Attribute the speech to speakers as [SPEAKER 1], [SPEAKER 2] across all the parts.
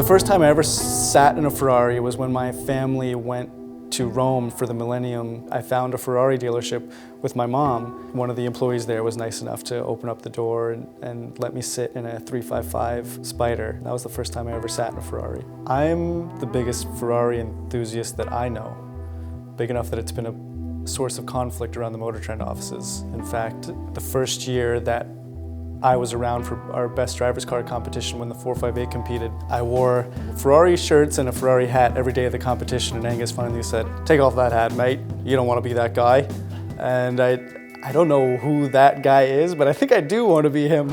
[SPEAKER 1] The first time I ever sat in a Ferrari was when my family went to Rome for the Millennium. I found a Ferrari dealership with my mom. One of the employees there was nice enough to open up the door and let me sit in a 355 Spyder. That was the first time I ever sat in a Ferrari. I'm the biggest Ferrari enthusiast that I know, big enough that it's been a source of conflict around the MotorTrend offices. In fact, the first year that I was around for our best driver's car competition when the 458 competed, I wore Ferrari shirts and a Ferrari hat every day of the competition, and Angus finally said, "Take off that hat, mate. You don't want to be that guy." And I don't know who that guy is, but I think I do want to be him.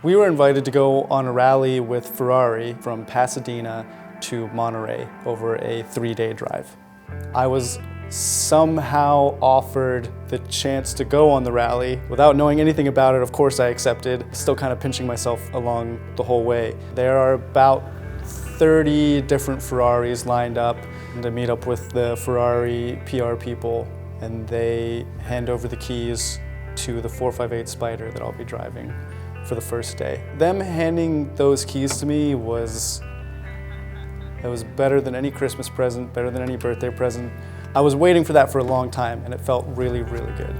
[SPEAKER 1] We were invited to go on a rally with Ferrari from Pasadena to Monterey over a 3-day drive. I was somehow offered the chance to go on the rally. Without knowing anything about it, of course I accepted, still kind of pinching myself along the whole way. There are about 30 different Ferraris lined up to meet up with the Ferrari PR people, and they hand over the keys to the 458 Spyder that I'll be driving for the first day. Them handing those keys to me was better than any Christmas present, better than any birthday present. I was waiting for that for a long time, and it felt really, really good.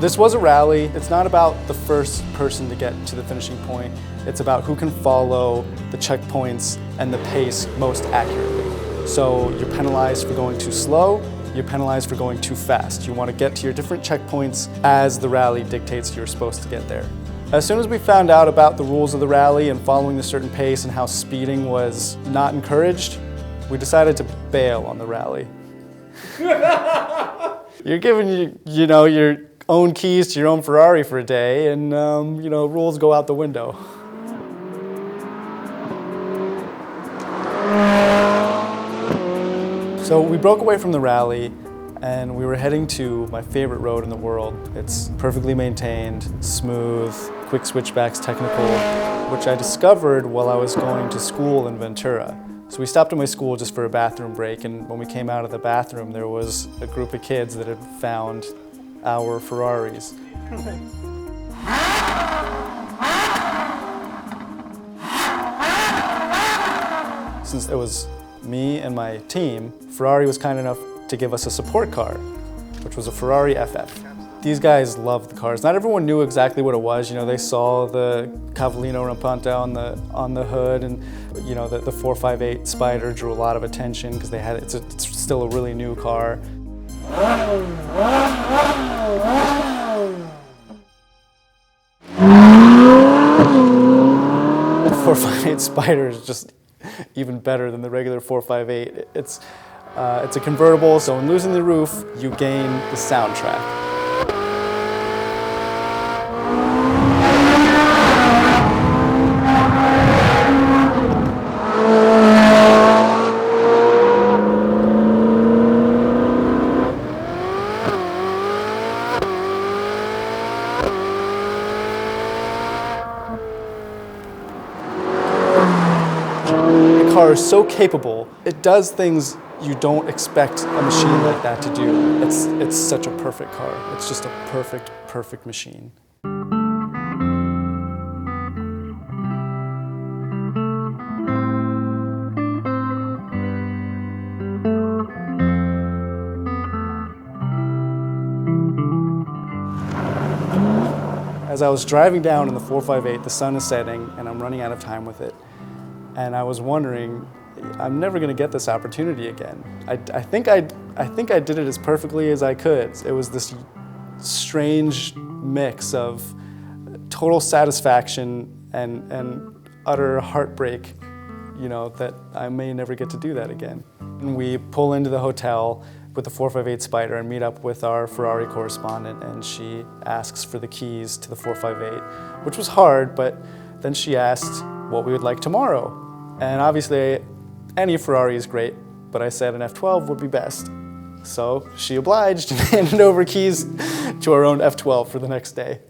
[SPEAKER 1] This was a rally. It's not about the first person to get to the finishing point. It's about who can follow the checkpoints and the pace most accurately. So you're penalized for going too slow, you're penalized for going too fast. You want to get to your different checkpoints as the rally dictates you're supposed to get there. As soon as we found out about the rules of the rally and following a certain pace and how speeding was not encouraged, we decided to bail on the rally. You're given your own keys to your own Ferrari for a day, and rules go out the window. So we broke away from the rally, and we were heading to my favorite road in the world. It's perfectly maintained, smooth, quick switchbacks, technical, which I discovered while I was going to school in Ventura. So we stopped at my school just for a bathroom break, and when we came out of the bathroom, there was a group of kids that had found our Ferraris. Since it was me and my team, Ferrari was kind enough to give us a support car, which was a Ferrari FF. These guys loved the cars. Not everyone knew exactly what it was. They saw the Cavallino Rampante on the hood, and the 458 Spyder drew a lot of attention because it's still a really new car. The 458 Spyder is just even better than the regular 458. It's a convertible, so in losing the roof, you gain the soundtrack. The car is so capable, it does things you don't expect a machine like that to do. It's such a perfect car. It's just a perfect machine. As I was driving down in the 458, the sun is setting and I'm running out of time with it. And I was wondering, I'm never going to get this opportunity again. I think I did it as perfectly as I could. It was this strange mix of total satisfaction and utter heartbreak, that I may never get to do that again. And we pull into the hotel with the 458 Spyder and meet up with our Ferrari correspondent, and she asks for the keys to the 458, which was hard, but then she asked what we would like tomorrow. And obviously, any Ferrari is great, but I said an F12 would be best. So she obliged and handed over keys to our own F12 for the next day.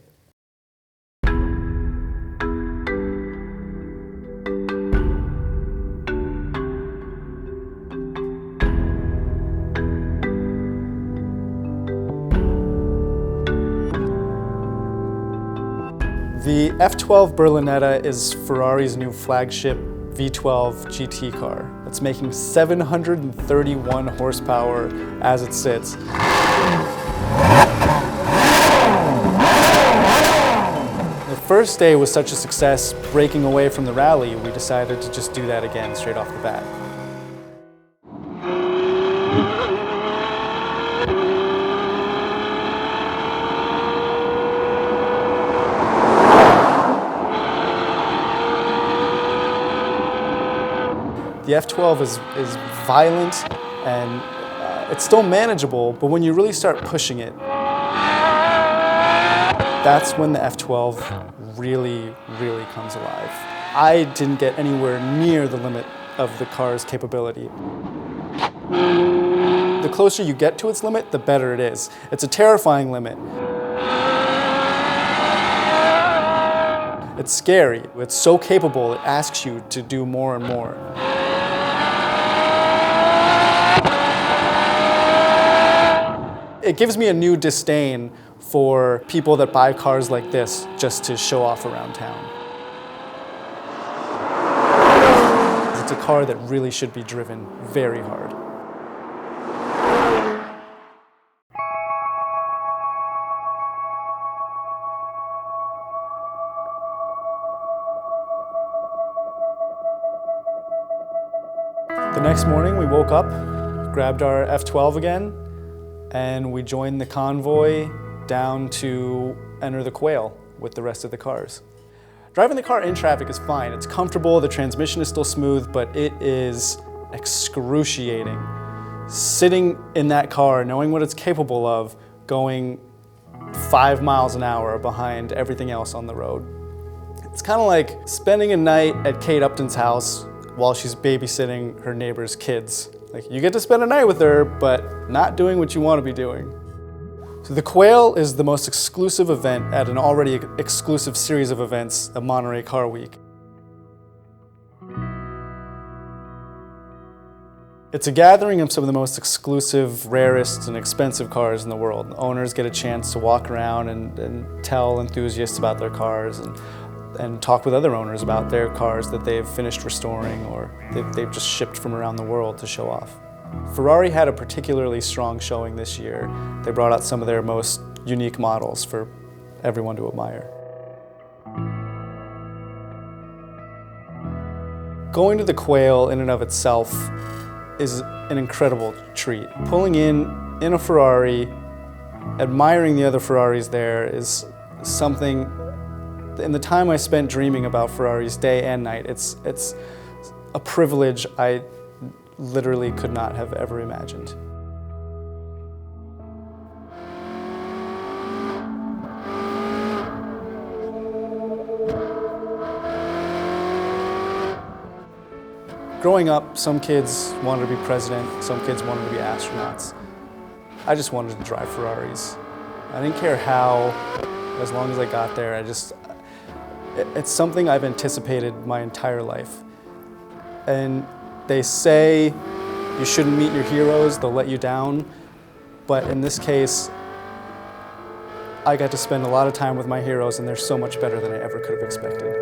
[SPEAKER 1] The F12 Berlinetta is Ferrari's new flagship V12 GT car. It's making 731 horsepower as it sits. The first day was such a success, breaking away from the rally, we decided to just do that again straight off the bat. The F12 is violent and it's still manageable, but when you really start pushing it, that's when the F12 really comes alive. I didn't get anywhere near the limit of the car's capability. The closer you get to its limit, the better it is. It's a terrifying limit. It's scary. It's so capable, it asks you to do more and more. It gives me a new disdain for people that buy cars like this just to show off around town. It's a car that really should be driven very hard. The next morning we woke up, grabbed our F12 again, and we joined the convoy down to enter the Quail with the rest of the cars. Driving the car in traffic is fine. It's comfortable, the transmission is still smooth, but it is excruciating. Sitting in that car, knowing what it's capable of, going 5 miles an hour behind everything else on the road. It's kind of like spending a night at Kate Upton's house while she's babysitting her neighbor's kids. Like, you get to spend a night with her, but not doing what you want to be doing. So the Quail is the most exclusive event at an already exclusive series of events, the Monterey Car Week. It's a gathering of some of the most exclusive, rarest, and expensive cars in the world. The owners get a chance to walk around and tell enthusiasts about their cars and talk with other owners about their cars that they've finished restoring or they've just shipped from around the world to show off. Ferrari had a particularly strong showing this year. They brought out some of their most unique models for everyone to admire. Going to the Quail in and of itself is an incredible treat. Pulling in a Ferrari, admiring the other Ferraris there is something. In the time I spent dreaming about Ferraris day and night, it's a privilege I literally could not have ever imagined. Growing up, some kids wanted to be president, some kids wanted to be astronauts. I just wanted to drive Ferraris. I didn't care how, as long as I got there, it's something I've anticipated my entire life. And they say you shouldn't meet your heroes, they'll let you down. But in this case, I got to spend a lot of time with my heroes and they're so much better than I ever could have expected.